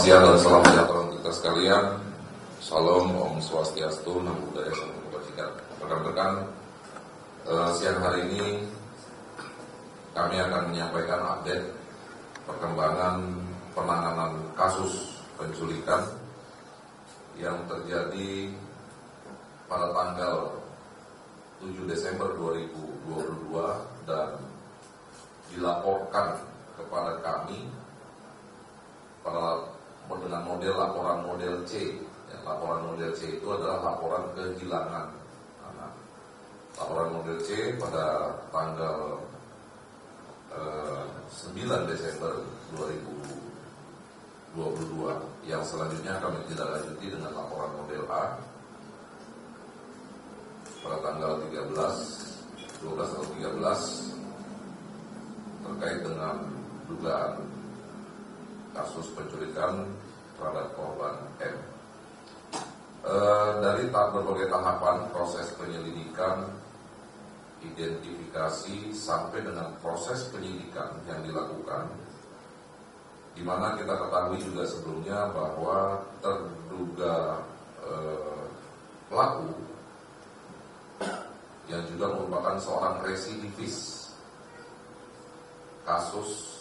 siang dan salam sejahtera untuk kita sekalian. Salam, Om Swastiastu, Namo Buddhaya, Salam Kebajikan. Rekan-rekan, siang hari ini kami akan menyampaikan update perkembangan penanganan kasus penculikan yang terjadi pada tanggal 7 Desember 2022 dan dilaporkan kepada kami dengan model laporan model C. Ya, laporan model C itu adalah laporan kehilangan anak. Laporan model C pada tanggal 9 Desember 2022. Yang selanjutnya kami tidak lanjuti dengan laporan model A pada tanggal 12 atau 13 terkait dengan dugaan kasus penculikan terhadap korban M. Dari berbagai tahapan proses penyelidikan, identifikasi sampai dengan proses penyidikan yang dilakukan, di mana kita ketahui juga sebelumnya bahwa terduga pelaku yang juga merupakan seorang residivis kasus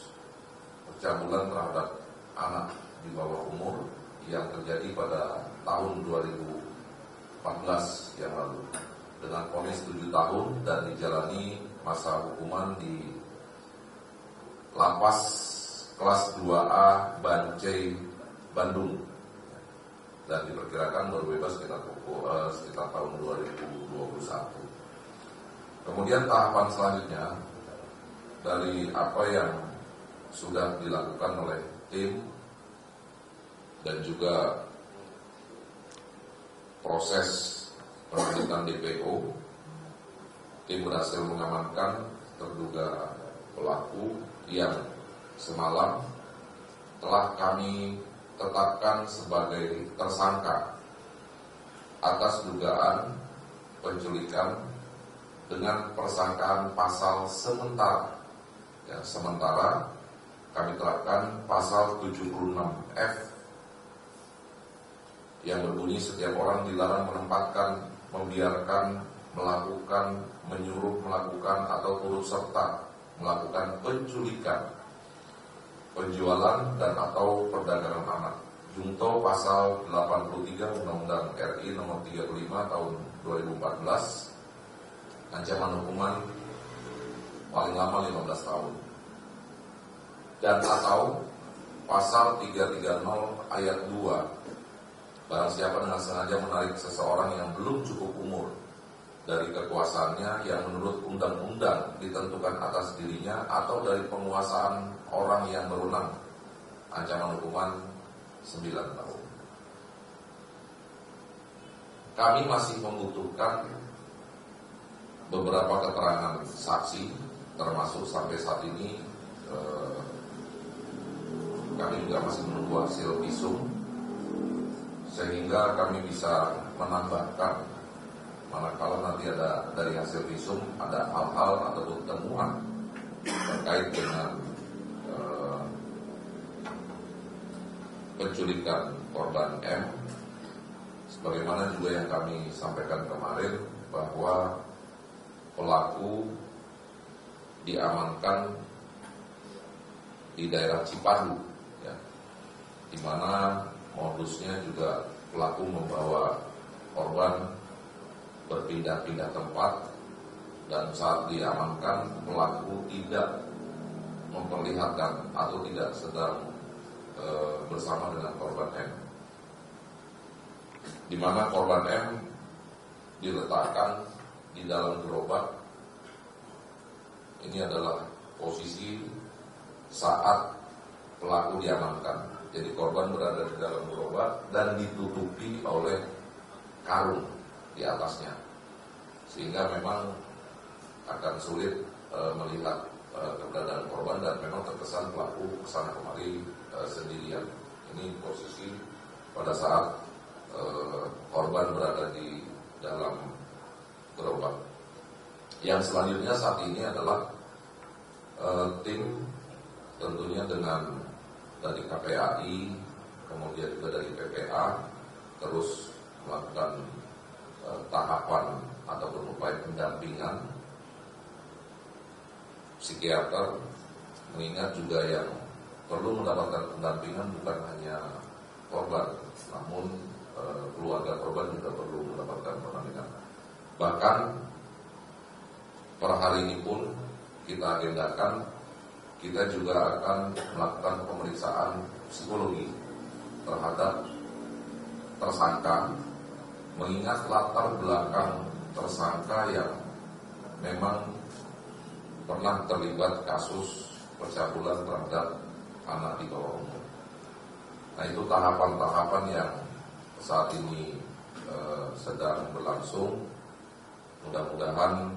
pencabulan terhadap anak di bawah umur yang terjadi pada tahun 2014 yang lalu dengan vonis 7 tahun dan dijalani masa hukuman di Lapas kelas 2A Bancai, Bandung, dan diperkirakan baru bebas sekitar tahun 2021. Kemudian tahapan selanjutnya dari apa yang sudah dilakukan oleh tim dan juga proses penyelidikan DPO, tim berhasil mengamankan terduga pelaku yang semalam telah kami tetapkan sebagai tersangka atas dugaan penculikan dengan persangkaan pasal sementara. Ya, sementara kami terapkan pasal 76F yang berbunyi setiap orang dilarang menempatkan, membiarkan, melakukan, menyuruh melakukan atau turut serta melakukan penculikan, penjualan dan atau perdagangan anak. Junto pasal 83 Undang-Undang RI nomor 35 tahun 2014, ancaman hukuman paling lama 15 tahun. Dan atau pasal 330 ayat 2, barang siapa dengan sengaja menarik seseorang yang belum cukup umur dari kekuasaannya yang menurut undang-undang ditentukan atas dirinya atau dari penguasaan orang yang berwenang, ancaman hukuman 9 tahun. Kami masih membutuhkan beberapa keterangan saksi, termasuk sampai saat ini kami juga masih menunggu hasil visum, sehingga kami bisa menambahkan manakala nanti ada dari hasil visum ada hal-hal atau temuan terkait dengan penculikan korban M, sebagaimana juga yang kami sampaikan kemarin bahwa pelaku diamankan di daerah Cipadu, ya, di mana modusnya juga pelaku membawa korban berpindah-pindah tempat, dan saat diamankan pelaku tidak memperlihatkan atau tidak sedang bersama dengan korban M, di mana korban M diletakkan di dalam gerobak. Ini adalah posisi saat pelaku diamankan. Jadi korban berada di dalam gerobak dan ditutupi oleh karung di atasnya, sehingga memang akan sulit melihat keberadaan korban, dan memang terkesan pelaku kesana kemari sendirian. Ini posisi pada saat korban berada di dalam gerobak. Yang selanjutnya saat ini adalah tim tentunya dengan dari KPAI, kemudian terus melakukan tahapan ataupun upaya pendampingan psikiater, mengingat juga yang perlu mendapatkan pendampingan bukan hanya korban, namun keluarga korban juga perlu mendapatkan pendampingan. Bahkan per hari ini pun kita agendakan, kita juga akan melakukan pemeriksaan psikologi terhadap tersangka, mengingat latar belakang tersangka yang memang pernah terlibat kasus pencabulan terhadap anak di bawah umur. Nah, itu tahapan-tahapan yang saat ini sedang berlangsung. Mudah-mudahan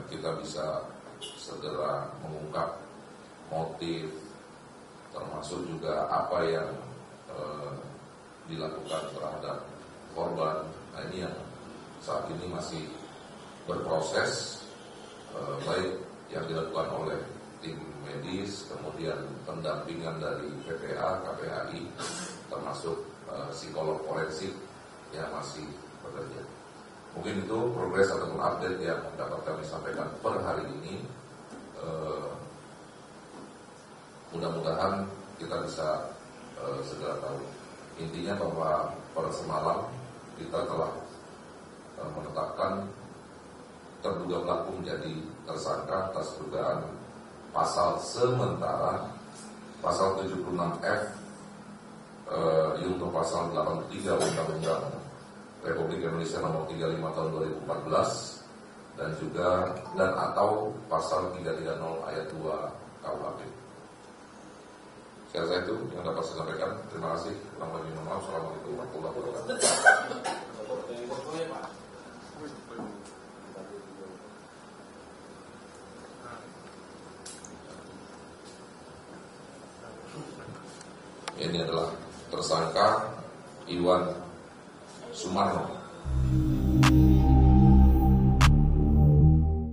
kita bisa segera mengungkap motif, termasuk juga apa yang dilakukan terhadap korban. Nah, ini yang saat ini masih berproses, baik yang dilakukan oleh tim medis, kemudian pendampingan dari PPA, KPAI, termasuk psikolog forensik yang masih bekerja. Mungkin itu progres ataupun update yang dapat kami sampaikan per hari ini. Mudah-mudahan kita bisa segera tahu. Intinya bahwa pada semalam kita telah menetapkan terduga pelaku menjadi tersangka atas dugaan pasal sementara pasal 76F yaitu pasal 83 Undang-Undang Republik Indonesia nomor 35 tahun 2014 dan juga atau pasal 330 ayat 2 KUHP. Saya itu yang dapat saya sampaikan. Terima kasih. Assalamualaikum warahmatullahi wabarakatuh. Ini adalah tersangka Iwan Sumarno.